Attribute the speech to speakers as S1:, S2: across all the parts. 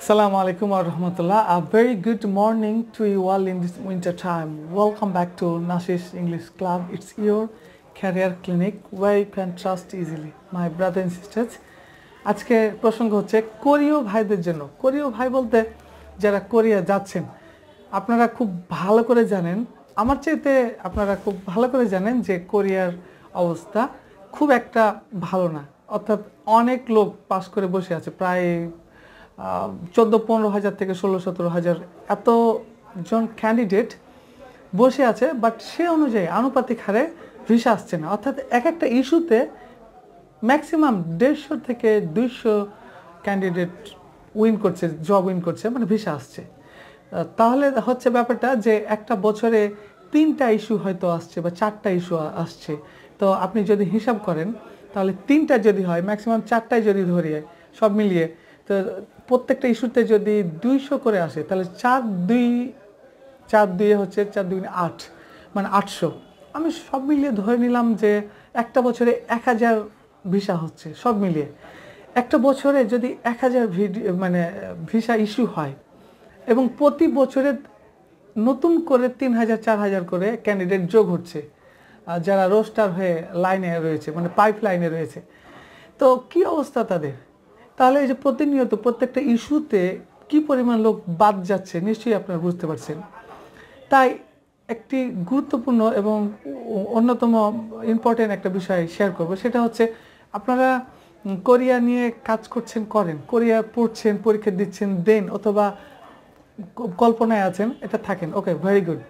S1: Assalamu alaikum wa rahmatullah. A very good morning to you all in this winter time. Welcome back to Nashish English Club. It's your career clinic where you can trust easily. My brothers and sisters. আজকে প্রসঙ্গ হচ্ছে কোরীয় ভাইদের জন্য। কোরীয় ভাই বলতে যারা কোরিয়া যাচ্ছেন, আপনারা খুব ভালো করে জানেন, আমার চাইতে আপনারা খুব ভালো করে জানেন যে কোরিয়ার অবস্থা খুব একটা ভালো না। অর্থাৎ অনেক লোক পাস করে বসে আছে, প্রায় 14-15 হাজার থেকে 16-17 হাজার এতজন ক্যান্ডিডেট বসে আছে, বাট সে অনুযায়ী আনুপাতিক হারে ভিসা আসছে না। অর্থাৎ এক একটা ইস্যুতে ম্যাক্সিমাম 150 থেকে 200 ক্যান্ডিডেট উইন করছে, জব উইন করছে, মানে ভিসা আসছে। তাহলে হচ্ছে ব্যাপারটা যে একটা বছরে 3টা ইস্যু হয়তো আসছে বা 4টা ইস্যু আসছে। তো আপনি যদি হিসাব করেন তাহলে 3টা যদি হয়, ম্যাক্সিমাম 4টাই যদি ধরি সব মিলিয়ে, তো প্রত্যেকটা ইস্যুতে যদি 200 করে আসে তাহলে 4 2 হচ্ছে 4 2 8, মানে 800। আমি সব মিলিয়ে ধরে নিলাম যে একটা বছরে 1000 ভিসা হচ্ছে। সব মিলিয়ে একটা বছরে যদি 1000 ভিসা ইস্যু হয় এবং প্রতি বছরে নতুন করে 3000 4000 করে ক্যান্ডিডেট যোগ হচ্ছে, যারা রোস্টার হয়ে লাইনে রয়েছে, মানে পাইপ লাইনে রয়েছে। তো কি অবস্থা তাদের? তাহলে এই যে প্রতিনিয়ত প্রত্যেকটা ইস্যুতে কি পরিমাণ লোক বাদ যাচ্ছে নিশ্চয়ই আপনারা বুঝতে পারছেন। তাই একটি গুরুত্বপূর্ণ এবং অন্যতম ইম্পর্টেন্ট একটা বিষয় শেয়ার করব, সেটা হচ্ছে আপনারা কোরিয়া নিয়ে কাজ করছেন, করেন, কোরিয়া পড়ছেন, পরীক্ষা দিচ্ছেন, দেন, অথবা কল্পনায় আছেন, এটা থাকেন, ওকে, ভেরি গুড।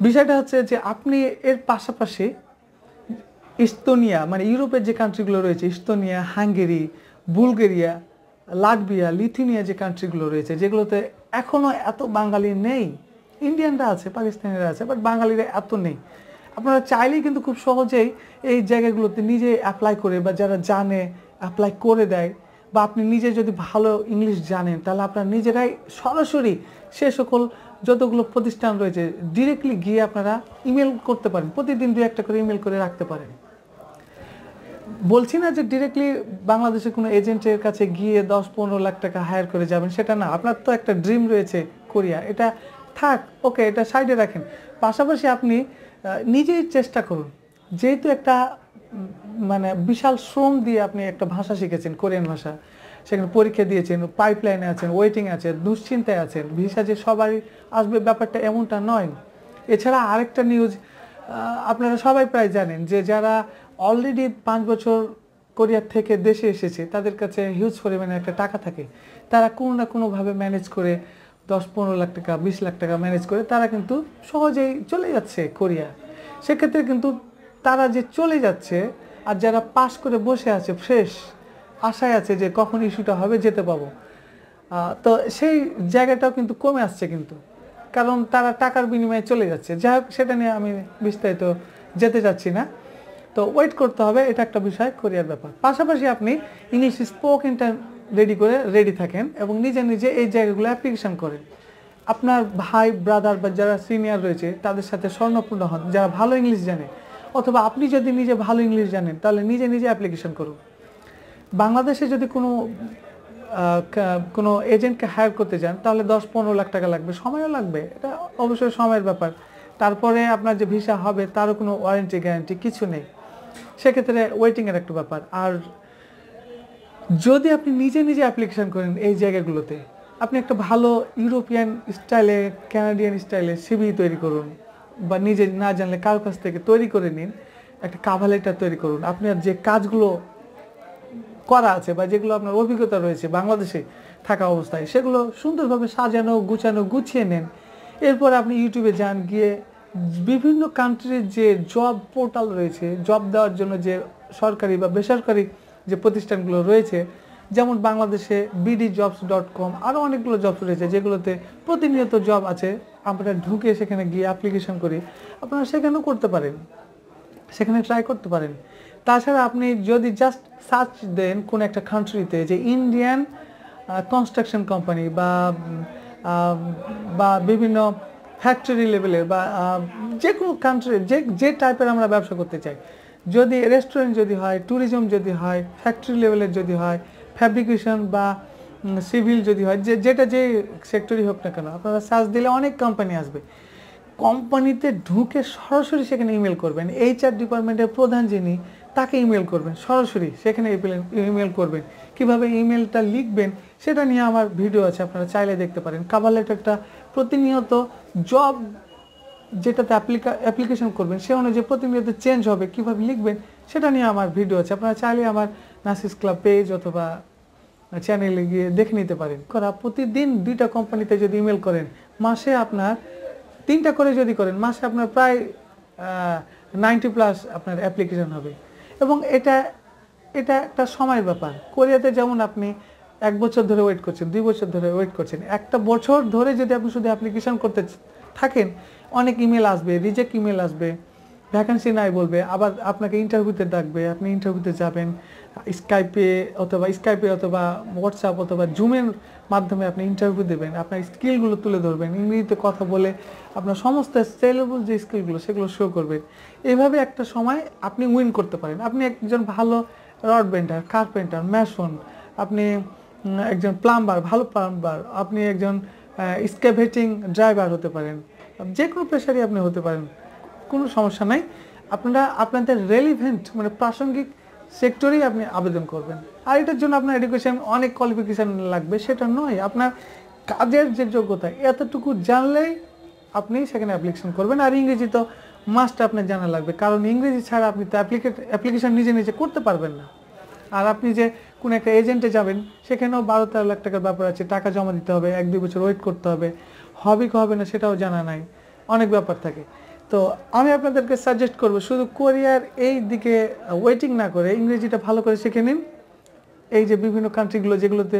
S1: বিষয়টা হচ্ছে যে আপনি এর পাশাপাশি ইস্তোনিয়া, মানে ইউরোপের যে কান্ট্রিগুলো রয়েছে, Estonia, Hungary, Bulgaria, Latvia, Lithuania, যে কান্ট্রিগুলো রয়েছে যেগুলোতে এখনও এত বাঙালি নেই, ইন্ডিয়ানরা আছে, পাকিস্তানিরা আছে, বাট বাঙালিরা এত নেই। আপনারা চাইলেই কিন্তু খুব সহজেই এই জায়গাগুলোতে নিজে অ্যাপ্লাই করে, বা যারা জানে অ্যাপ্লাই করে দেয়, বা আপনি নিজে যদি ভালো ইংলিশ জানেন তাহলে আপনারা নিজেরাই সরাসরি সে সকল যতগুলো প্রতিষ্ঠান রয়েছে ডিরেক্টলি গিয়ে আপনারা ইমেল করতে পারেন, প্রতিদিন 2-1টা করে ইমেল করে রাখতে পারেন। বলছি না যে ডিরেক্টলি বাংলাদেশের কোনো এজেন্টের কাছে গিয়ে 10-15 লাখ টাকা হায়ার করে যাবেন, সেটা না। আপনার তো একটা ড্রিম রয়েছে কোরিয়া, এটা থাক, ওকে, এটা সাইডে রাখেন। পাশাপাশি আপনি নিজেই চেষ্টা করুন, যেহেতু একটা মানে বিশাল শ্রম দিয়ে আপনি একটা ভাষা শিখেছেন, কোরিয়ান ভাষা, সেখানে পরীক্ষা দিয়েছেন, পাইপলাইনে আছেন, ওয়েটিং আছেন, দুশ্চিন্তায় আছেন, ভিসা যে সবারই আসবে ব্যাপারটা এমনটা নয়। এছাড়া আরেকটা নিউজ আপনারা সবাই প্রায় জানেন যে যারা অলরেডি 5 বছর কোরিয়া থেকে দেশে এসেছে তাদের কাছে হিউজ পরিমাণে একটা টাকা থাকে, তারা কোনো না কোনোভাবে ম্যানেজ করে 10-15 লাখ টাকা, 20 লাখ টাকা ম্যানেজ করে তারা কিন্তু সহজেই চলে যাচ্ছে কোরিয়া। সেক্ষেত্রে কিন্তু তারা যে চলে যাচ্ছে, আর যারা পাস করে বসে আছে ফ্রেশ আশায় আছে যে কখন ইস্যুটা হবে, যেতে পাবো, তো সেই জায়গাটাও কিন্তু কমে আসছে কিন্তু, কারণ তারা টাকার বিনিময়ে চলে যাচ্ছে। যাই হোক, সেটা নিয়ে আমি বিস্তারিত যেতে চাচ্ছি না। তো ওয়েট করতে হবে, এটা একটা বিষয়, কোরিয়ার ব্যাপার। পাশাপাশি আপনি ইংলিশ স্পোকেনটা রেডি থাকেন এবং নিজে নিজে এই জায়গাগুলো অ্যাপ্লিকেশন করেন। আপনার ভাই ব্রাদার বা যারা সিনিয়র রয়েছে তাদের সাথে স্বর্ণপূর্ণ হন, যারা ভালো ইংলিশ জানে, অথবা আপনি যদি নিজে ভালো ইংলিশ জানেন তাহলে নিজে নিজে অ্যাপ্লিকেশন করুন। বাংলাদেশে যদি কোনো এজেন্টকে হায়ার করতে যান তাহলে 10-15 লাখ টাকা লাগবে, সময়ও লাগবে, এটা অবশ্যই সময়ের ব্যাপার। তারপরে আপনার যে ভিসা হবে তারও কোনো ওয়ারেন্টি গ্যারান্টি কিছু নেই, সেক্ষেত্রে ওয়েটিংয়ের একটা ব্যাপার। আর যদি আপনি নিজে নিজে অ্যাপ্লিকেশন করেন এই জায়গাগুলোতে, আপনি একটা ভালো ইউরোপিয়ান স্টাইলে, কানাডিয়ান স্টাইলে সিভি তৈরি করুন, বা নিজে না জানলে কারোর কাছ থেকে তৈরি করে নিন, একটা কাভার লেটার তৈরি করুন। আপনার যে কাজগুলো করা আছে বা যেগুলো আপনার অভিজ্ঞতা রয়েছে বাংলাদেশে থাকা অবস্থায়, সেগুলো সুন্দরভাবে সাজানো গুছানো গুছিয়ে নেন। এরপর আপনি ইউটিউবে যান, গিয়ে বিভিন্ন কান্ট্রির যে জব পোর্টাল রয়েছে, জব দেওয়ার জন্য যে সরকারি বা বেসরকারি যে প্রতিষ্ঠানগুলো রয়েছে, যেমন বাংলাদেশে bdjobs.com, আরও অনেকগুলো জবস রয়েছে যেগুলোতে প্রতিনিয়ত জব আছে। আমরা ঢুকে সেখানে গিয়ে অ্যাপ্লিকেশন করি, আপনারা সেখানেও করতে পারেন, সেখানে ট্রাই করতে পারেন। তাছাড়া আপনি যদি জাস্ট সার্চ দেন কোন একটা কান্ট্রিতে যে ইন্ডিয়ান কনস্ট্রাকশন কোম্পানি বা বিভিন্ন ফ্যাক্টরি লেভেলের বা যে কোনো কান্ট্রি যে টাইপের আমরা ব্যবসা করতে চাই, যদি রেস্টুরেন্ট যদি হয়, ট্যুরিজম যদি হয়, ফ্যাক্টরি লেভেলের যদি হয়, ফ্যাব্রিকেশন বা সিভিল যদি হয়, যেটা যে সেক্টরই হোক না কেন, আপনারা সার্চ দিলে অনেক কোম্পানি আসবে। কোম্পানিতে ঢুকে সরাসরি সেখানে ইমেল করবেন। HR ডিপার্টমেন্টের প্রধান যিনি, তাকে ইমেল করবেন, সরাসরি সেখানে ইমেল করবেন। কিভাবে ইমেলটা লিখবেন সেটা নিয়ে আমার ভিডিও আছে, আপনারা চাইলে দেখতে পারেন। কভার লেটারটা প্রতিনিয়ত জব যেটাতে অ্যাপ্লিকেশন করবেন সে অনুযায়ী প্রতিনিয়ত চেঞ্জ হবে, কিভাবে লিখবেন সেটা নিয়ে আমার ভিডিও আছে। আপনারা চাইলে আমার নাসিস ক্লাব পেজ অথবা চ্যানেলে গিয়ে দেখে নিতে পারেন। প্রতিদিন 2টা কোম্পানিতে যদি ইমেল করেন, মাসে আপনার 3টা করে যদি করেন, মাসে আপনার প্রায় 90+ আপনার অ্যাপ্লিকেশন হবে। এবং এটা একটা সময়ের ব্যাপার। কোরিয়াতে যেমন আপনি 1 বছর ধরে ওয়েট করছেন, 2 বছর ধরে ওয়েট করছেন, 1 বছর ধরে যদি আপনি শুধু অ্যাপ্লিকেশন করতে থাকেন, অনেক ইমেল আসবে, রিজেক্ট ইমেল আসবে, ভ্যাকেন্সি নাই বলবে, আবার আপনাকে ইন্টারভিউতে ডাকবে, আপনি ইন্টারভিউতে যাবেন, স্কাইপে অথবা হোয়াটসঅ্যাপ অথবা জুমের মাধ্যমে আপনি ইন্টারভিউ দেবেন, আপনার স্কিলগুলো তুলে ধরবেন, ইংরেজিতে কথা বলে আপনার সমস্ত সেলেবল যে স্কিলগুলো সেগুলো শো করবেন। এইভাবে একটা সময় আপনি উইন করতে পারেন। আপনি একজন ভালো রড বেন্ডার, কার্পেন্টার, ম্যাসন, আপনি একজন ভালো প্লাম্বার, আপনি একজন স্ক্যাভেটিং ড্রাইভার হতে পারেন, যে কোনো পেশারই আপনি হতে পারেন, কোনো সমস্যা নাই। আপনারা আপনাদের রেলিভেন্ট মানে প্রাসঙ্গিক সেক্টরেই আপনি আবেদন করবেন। আর এটার জন্য আপনার এডুকেশন অনেক কোয়ালিফিকেশান লাগবে সেটা নয়, আপনার কাজের যে যোগ্যতা এতটুকু জানলেই আপনি সেখানে অ্যাপ্লিকেশন করবেন। আর ইংরেজি তো মাস্ট আপনার জানা লাগবে, কারণ ইংরেজি ছাড়া আপনি তো অ্যাপ্লিকেশন নিজে করতে পারবেন না। আর আপনি যে কোনো একটা এজেন্টে যাবেন, সেখানেও 12-13 লাখ টাকার ব্যাপার আছে, টাকা জমা দিতে হবে, 1-2 বছর ওয়েট করতে হবে, হবে কি হবে না সেটাও জানা নাই, অনেক ব্যাপার থাকে। তো আমি আপনাদেরকে সাজেস্ট করব শুধু কোরিয়ার এই দিকে ওয়েটিং না করে ইংরেজিটা ভালো করে শিখে নিন। এই যে বিভিন্ন কান্ট্রিগুলো যেগুলোতে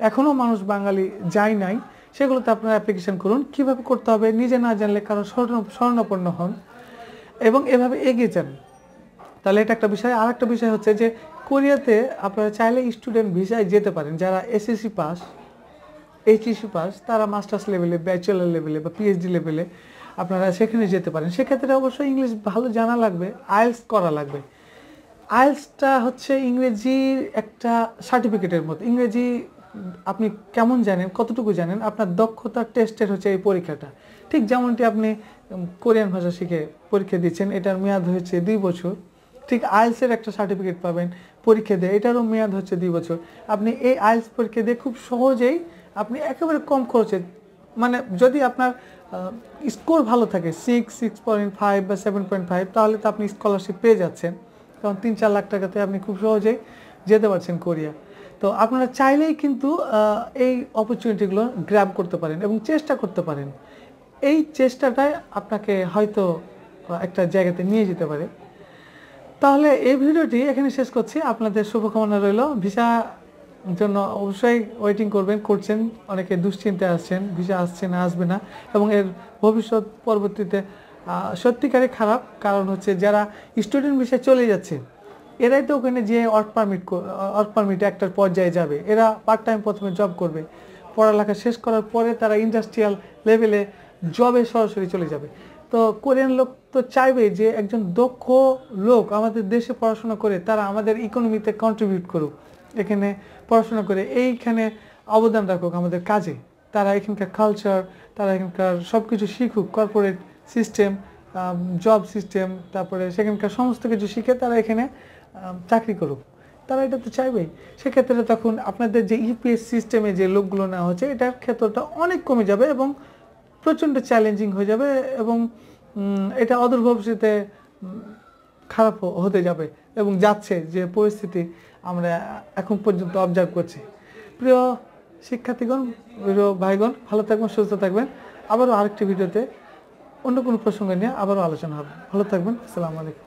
S1: এখনও মানুষ বাঙালি যায় নাই, সেগুলোতে আপনারা অ্যাপ্লিকেশন করুন। কিভাবে করতে হবে নিজে না জানলে কারো শরণাপন্ন হন এবং এভাবে এগিয়ে যান। তাহলে এটা একটা বিষয়। আর একটা বিষয় হচ্ছে যে কোরিয়াতে আপনারা চাইলে স্টুডেন্ট ভিসায় যেতে পারেন। যারা SSC পাস, HEC পাস, তারা মাস্টার্স লেভেলে, ব্যাচেলার লেভেলে বা PhD লেভেলে আপনারা সেখানে যেতে পারেন। সেক্ষেত্রে অবশ্যই ইংলিশ ভালো জানা লাগবে, আইএলটিএস করা লাগবে। আইএলটিএসটা হচ্ছে ইংরেজির একটা সার্টিফিকেটের মতো। ইংরেজি আপনি কেমন জানেন, কতটুকু জানেন, আপনার দক্ষতার টেস্টের হচ্ছে এই পরীক্ষাটা। ঠিক যেমনটি আপনি কোরিয়ান ভাষা শিখে পরীক্ষা দিচ্ছেন, এটার মেয়াদ হয়েছে 2 বছর, ঠিক আইএলটিএসের একটা সার্টিফিকেট পাবেন পরীক্ষা দিয়ে, এটারও মেয়াদ হচ্ছে 2 বছর। আপনি এই আইএলটিএস পরীক্ষা দিয়ে খুব সহজেই আপনি একেবারে কম খরচে, মানে যদি আপনার স্কোর ভালো থাকে 6.5 বা 7.5, তাহলে তো আপনি স্কলারশিপ পেয়ে যাচ্ছেন, কারণ 3-4 লাখ টাকাতে আপনি খুব সহজেই যেতে পারছেন কোরিয়া। তো আপনারা চাইলেই কিন্তু এই অপরচুনিটিগুলো গ্র্যাব করতে পারেন এবং চেষ্টা করতে পারেন। এই চেষ্টাটাই আপনাকে হয়তো একটা জায়গাতে নিয়ে যেতে পারে। তাহলে এই ভিডিওটি এখানে শেষ করছি। আপনাদের শুভকামনা রইল। ভিসা জন্য অবশ্যই ওয়েটিং করছেন, অনেকে দুশ্চিন্তায় আসছেন, ভিসা আসছে না, আসবে না, এবং এর ভবিষ্যৎ পরবর্তীতে সত্যিকারে খারাপ। কারণ হচ্ছে যারা স্টুডেন্ট ভিসায় চলে যাচ্ছে, এরাই তো ওখানে যে ওয়ার্ক পারমিট একটার পর্যায়ে যাবে। এরা পার্ট টাইম প্রথমে জব করবে, পড়ালেখা শেষ করার পরে তারা ইন্ডাস্ট্রিয়াল লেভেলে জবে সরাসরি চলে যাবে। তো কোরিয়ান লোক তো চাইবে যে একজন দক্ষ লোক আমাদের দেশে পড়াশোনা করে তারা আমাদের ইকোনমিতে কন্ট্রিবিউট করুক, এখানে পড়াশোনা করে এইখানে অবদান রাখুক আমাদের কাজে, তারা এখানকার কালচার, তারা এখানকার সব কিছু শিখুক, কর্পোরেট সিস্টেম, জব সিস্টেম, তারপরে সেখানকার সমস্ত কিছু শিখে তারা এখানে চাকরি করুক। তারা এটা তো চাইবেই। সেক্ষেত্রে তখন আপনাদের যে ইপিএস সিস্টেমে যে লোকগুলো নেওয়া হচ্ছে, এটার ক্ষেত্রটা অনেক কমে যাবে এবং প্রচণ্ড চ্যালেঞ্জিং হয়ে যাবে, এবং এটা অদূর ভবিষ্যতে খারাপ হতে যাবে এবং যাচ্ছে যে পরিস্থিতি আমরা এখন পর্যন্ত অবজার্ভ করছি। প্রিয় শিক্ষার্থীগণ, প্রিয় ভাইগণ, ভালো থাকবেন, সুস্থ থাকবেন। আবারও আরেকটি ভিডিওতে অন্য কোনো প্রসঙ্গ নিয়ে আবারও আলোচনা হবে। ভালো থাকবেন। আসসালামু আলাইকুম।